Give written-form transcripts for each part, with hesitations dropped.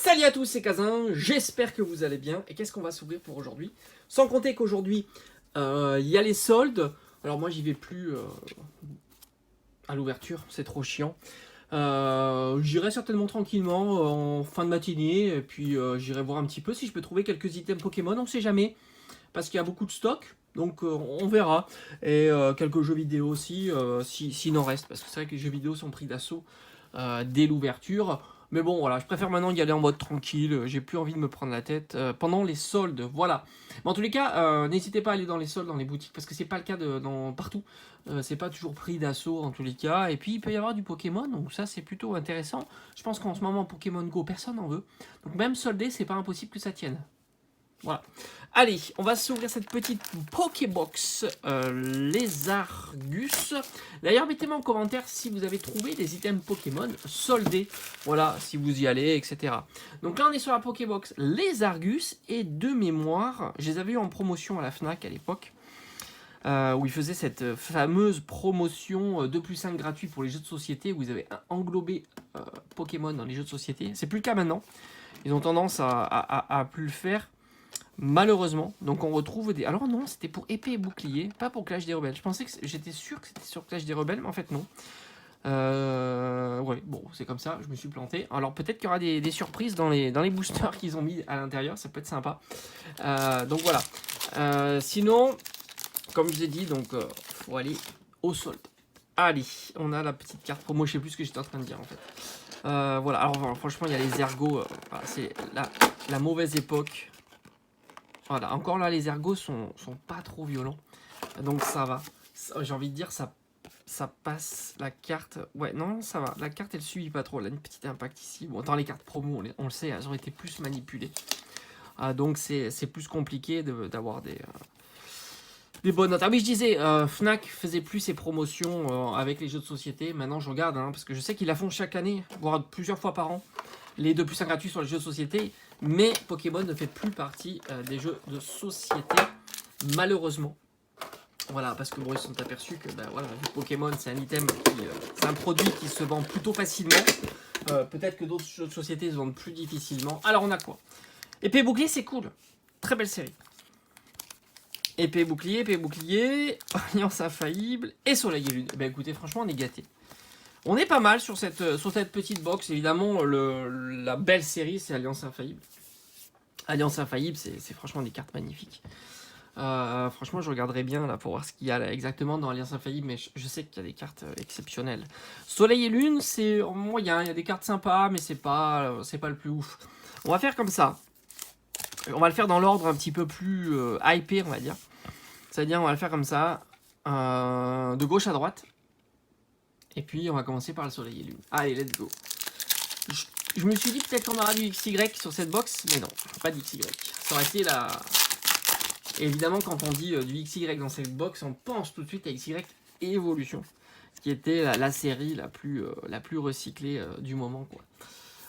Salut à tous, c'est Kazin, j'espère que vous allez bien. Et qu'est-ce qu'on va s'ouvrir pour aujourd'hui? Sans compter qu'aujourd'hui, il y a les soldes. Alors moi, j'y vais plus à l'ouverture, c'est trop chiant. J'irai certainement tranquillement en fin de matinée. Et puis j'irai voir un petit peu si je peux trouver quelques items Pokémon, on sait jamais. Parce qu'il y a beaucoup de stock, donc on verra. Et quelques jeux vidéo aussi, s'il en reste. Parce que c'est vrai que les jeux vidéo sont pris d'assaut dès l'ouverture. Mais bon, voilà, je préfère maintenant y aller en mode tranquille. J'ai plus envie de me prendre la tête pendant les soldes. Voilà. Mais en tous les cas, n'hésitez pas à aller dans les soldes, dans les boutiques, parce que c'est pas le cas partout. C'est pas toujours pris d'assaut en tous les cas. Et puis il peut y avoir du Pokémon, donc ça c'est plutôt intéressant. Je pense qu'en ce moment, Pokémon Go, personne n'en veut. Donc même soldé, c'est pas impossible que ça tienne. Voilà. Allez, on va s'ouvrir cette petite Pokébox les Argus. D'ailleurs, mettez-moi en commentaire si vous avez trouvé des items Pokémon soldés. Voilà, si vous y allez, etc. Donc là, on est sur la Pokébox les Argus. Et de mémoire, je les avais eu en promotion à la FNAC à l'époque. Où ils faisaient cette fameuse promotion 2+1 gratuit pour les jeux de société. Où ils avaient englobé Pokémon dans les jeux de société. C'est plus le cas maintenant. Ils ont tendance à plus le faire. Malheureusement, donc on retrouve des... Alors non, c'était pour épée et bouclier, pas pour Clash des Rebelles. Je pensais que j'étais sûr que c'était sur Clash des Rebelles, mais en fait non. Ouais, bon, c'est comme ça, je me suis planté. Alors peut-être qu'il y aura des surprises dans les boosters qu'ils ont mis à l'intérieur, ça peut être sympa. Donc voilà. Sinon, comme je vous ai dit, donc faut aller au solde. Allez, on a la petite carte promo, je sais plus ce que j'étais en train de dire en fait. Voilà, alors franchement, il y a les ergots, c'est la mauvaise époque. Voilà, encore là, les ergots sont pas trop violents. Donc ça va. J'ai envie de dire, ça passe la carte. Ouais, non, ça va. La carte, elle suit pas trop. Elle a une petite impact ici. Bon, dans les cartes promo, on le sait, elles ont été plus manipulées. Donc c'est plus compliqué d'avoir des bonnes notes. Ah oui, je disais, Fnac faisait plus ses promotions avec les jeux de société. Maintenant, je regarde, parce que je sais qu'ils la font chaque année, voire plusieurs fois par an. Les 2+1 gratuits sur les jeux de société. Mais Pokémon ne fait plus partie des jeux de société, malheureusement. Voilà, parce que bon, ils se sont aperçus que voilà, Pokémon, c'est un item, c'est un produit qui se vend plutôt facilement. Peut-être que d'autres jeux de société se vendent plus difficilement. Alors, on a quoi? Épée bouclier, c'est cool. Très belle série. Épée bouclier, Alliance infaillible et Soleil et Lune. Ben écoutez, franchement, on est gâtés. On est pas mal sur cette petite box. Évidemment, la belle série, c'est Alliance Infaillible. Alliance Infaillible, c'est franchement des cartes magnifiques. Franchement, je regarderai bien là pour voir ce qu'il y a là, exactement dans Alliance Infaillible, mais je sais qu'il y a des cartes exceptionnelles. Soleil et Lune, c'est moyen. Il y a des cartes sympas, mais c'est pas le plus ouf. On va faire comme ça. On va le faire dans l'ordre un petit peu plus hypé, on va dire. C'est-à-dire, on va le faire comme ça, de gauche à droite. Et puis, on va commencer par le Soleil et Lune. Allez, let's go. Je me suis dit peut-être qu'on aura du XY sur cette box, mais non, pas d'XY. Ça aurait été la... Évidemment, quand on dit du XY dans cette box, on pense tout de suite à XY Evolution, qui était la série la plus recyclée du moment, quoi.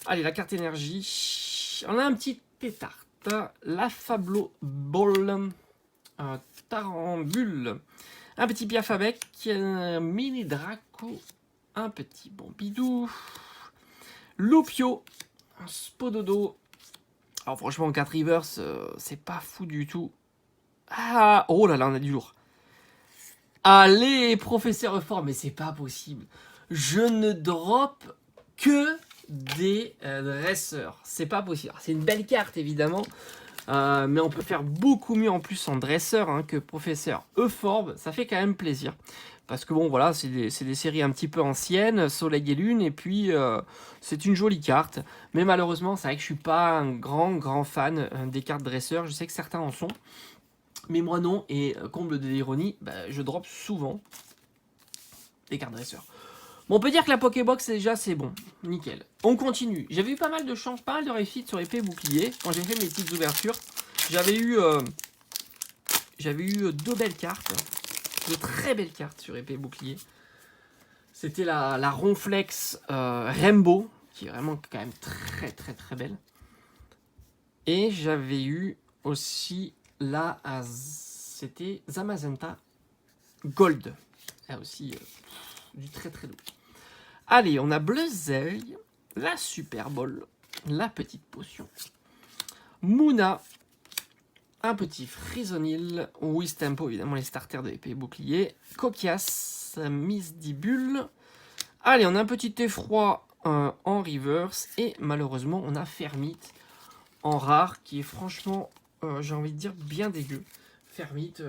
Allez, la carte énergie. On a un petit pétard. La Fablo Ball. Tarambule. Un petit Piafabec. Un mini Draco. Un petit Bombidou. Lopio. Un Spododo. Alors franchement, en 4 reverse, c'est pas fou du tout. Ah, oh là là, on a du lourd. Allez, professeur fort, mais c'est pas possible. Je ne drop que des dresseurs. C'est pas possible. C'est une belle carte, évidemment. Mais on peut faire beaucoup mieux en plus en dresseur que professeur Euphorbe. Ça fait quand même plaisir. Parce que bon, voilà, c'est des séries un petit peu anciennes, Soleil et Lune, et puis c'est une jolie carte. Mais malheureusement, c'est vrai que je suis pas un grand fan des cartes dresseurs. Je sais que certains en sont. Mais moi non, et comble de l'ironie, je drop souvent des cartes dresseurs. Bon, on peut dire que la Pokébox, déjà, c'est bon. Nickel. On continue. J'avais eu pas mal de chance, pas mal de réussite sur épée bouclier. Quand j'ai fait mes petites ouvertures, j'avais eu 2 belles cartes. De très belles cartes sur épée bouclier. C'était la Ronflex Rainbow, qui est vraiment quand même très belle. Et j'avais eu aussi c'était Zamazenta Gold. Là aussi, du très doux. Allez, on a Bleuzeil, la Super Bowl, la petite potion. Moona, un petit Frisonil, Wistempo, évidemment les starters de l'épée et bouclier, Coquias, Misdibule. Allez, on a un petit effroi en reverse, et malheureusement, on a Fermite en rare, qui est franchement, j'ai envie de dire, bien dégueu. Fermite,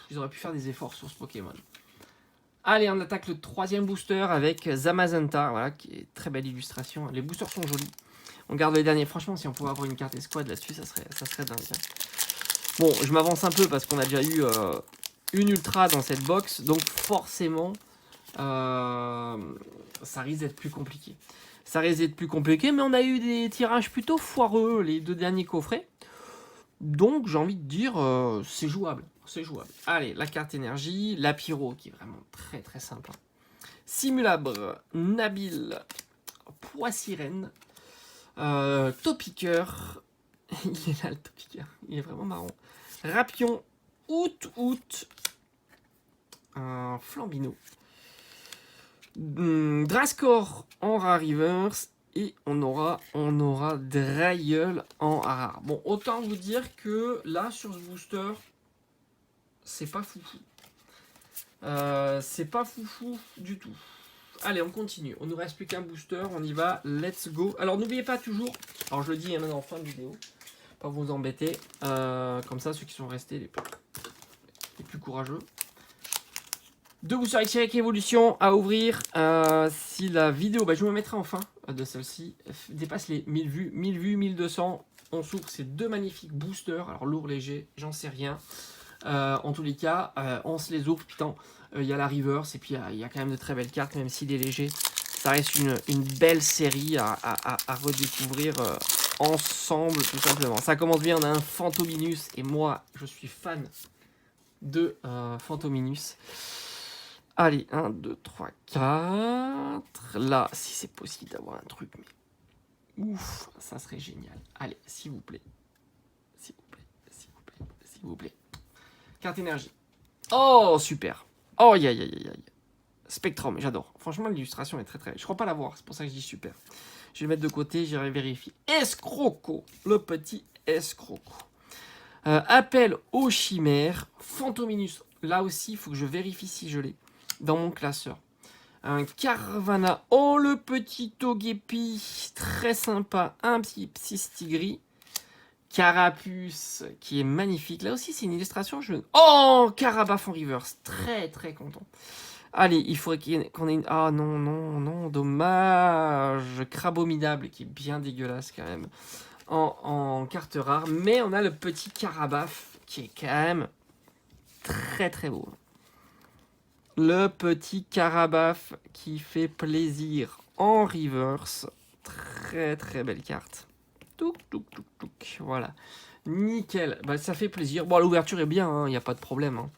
ils auraient pu faire des efforts sur ce Pokémon. Allez, on attaque le 3e booster avec Zamazenta, voilà, qui est très belle illustration. Les boosters sont jolis. On garde les derniers. Franchement, si on pouvait avoir une carte escouade là-dessus, ça serait dingue. Bon, je m'avance un peu parce qu'on a déjà eu une ultra dans cette box, donc forcément, ça risque d'être plus compliqué. Ça risque d'être plus compliqué, mais on a eu des tirages plutôt foireux les 2 derniers coffrets. Donc, j'ai envie de dire, c'est jouable. C'est jouable. Allez, la carte énergie, la pyro, qui est vraiment très très sympa. Simulabre, Nabil, Poissirène, Topiqueur. Il est là le Topiqueur, il est vraiment marrant. Rapion, Out, un Flambino. Drascore en rare reverse. Et on aura Drayeul en rare. Bon, autant vous dire que là, sur ce booster, c'est pas foufou. C'est pas foufou du tout. Allez, on continue. On nous reste plus qu'un booster. On y va. Let's go. Alors, n'oubliez pas toujours. Alors, je le dis maintenant en fin de vidéo. Pas vous embêter. Comme ça, ceux qui sont restés les plus courageux. 2 boosters X-Ray Evolution à ouvrir. Si la vidéo, je me mettrai en fin de celle-ci, dépasse les 1000 vues. 1000 vues, 1200. On s'ouvre ces 2 magnifiques boosters. Alors, lourd, léger, j'en sais rien. En tous les cas, on se les ouvre. Putain, il y a la reverse et puis il y a quand même de très belles cartes, même s'il est léger. Ça reste une belle série à redécouvrir ensemble, tout simplement. Ça commence bien, on a un Fantominus et moi, je suis fan de Fantominus. Allez, 1, 2, 3, 4. Là, si c'est possible d'avoir un truc, mais ouf, ça serait génial. Allez, s'il vous plaît. S'il vous plaît, s'il vous plaît, s'il vous plaît. Carte énergie. Oh, super. Oh, aïe, aïe, aïe, aïe. Spectrum, j'adore. Franchement, l'illustration est très, très... Je crois pas l'avoir, c'est pour ça que je dis super. Je vais le mettre de côté, j'irai vérifier. Escroco, le petit Escroco. Appel aux chimères. Fantominus. Là aussi, il faut que je vérifie si je l'ai dans mon classeur. Un Carvana. Oh, le petit Togepi. Très sympa. Un petit Psystigris. Carapuce, qui est magnifique. Là aussi, c'est une illustration. Oh, Carabaf en reverse. Très, très content. Allez, il faudrait qu'on ait une... Ah non, non, non, dommage. Crabomidable, qui est bien dégueulasse quand même. En carte rare. Mais on a le petit Carabaf, qui est quand même très, très beau. Le petit Carabaf qui fait plaisir en reverse. Très, très belle carte. Touc, touc, touc, touc. Voilà. Nickel. Ça fait plaisir. Bon, l'ouverture est bien, il n'y a pas de problème.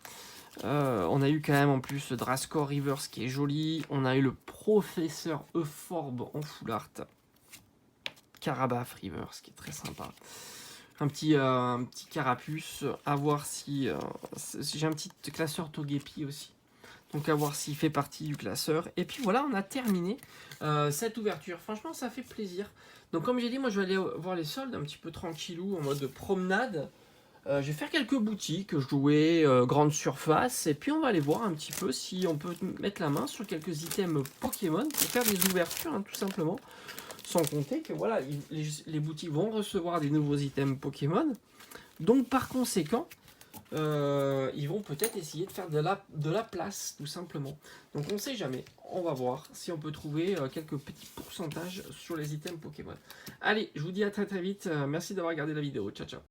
On a eu quand même en plus Drascore Reverse qui est joli. On a eu le Professeur Euphorbe en full art. Carabaf Reverse qui est très sympa. Un petit Carapuce. À voir si... j'ai un petit classeur Togepi aussi. Donc à voir s'il fait partie du classeur. Et puis voilà, on a terminé cette ouverture. Franchement, ça fait plaisir. Donc comme j'ai dit, moi je vais aller voir les soldes un petit peu tranquillou, en mode promenade. Je vais faire quelques boutiques, jouer, grande surface. Et puis on va aller voir un petit peu si on peut mettre la main sur quelques items Pokémon pour faire des ouvertures, tout simplement. Sans compter que voilà, les boutiques vont recevoir des nouveaux items Pokémon. Donc par conséquent... ils vont peut-être essayer de faire de la place, tout simplement. Donc on sait jamais, on va voir si on peut trouver quelques petits pourcentages sur les items Pokémon. Allez, je vous dis à très très vite, merci d'avoir regardé la vidéo, ciao ciao.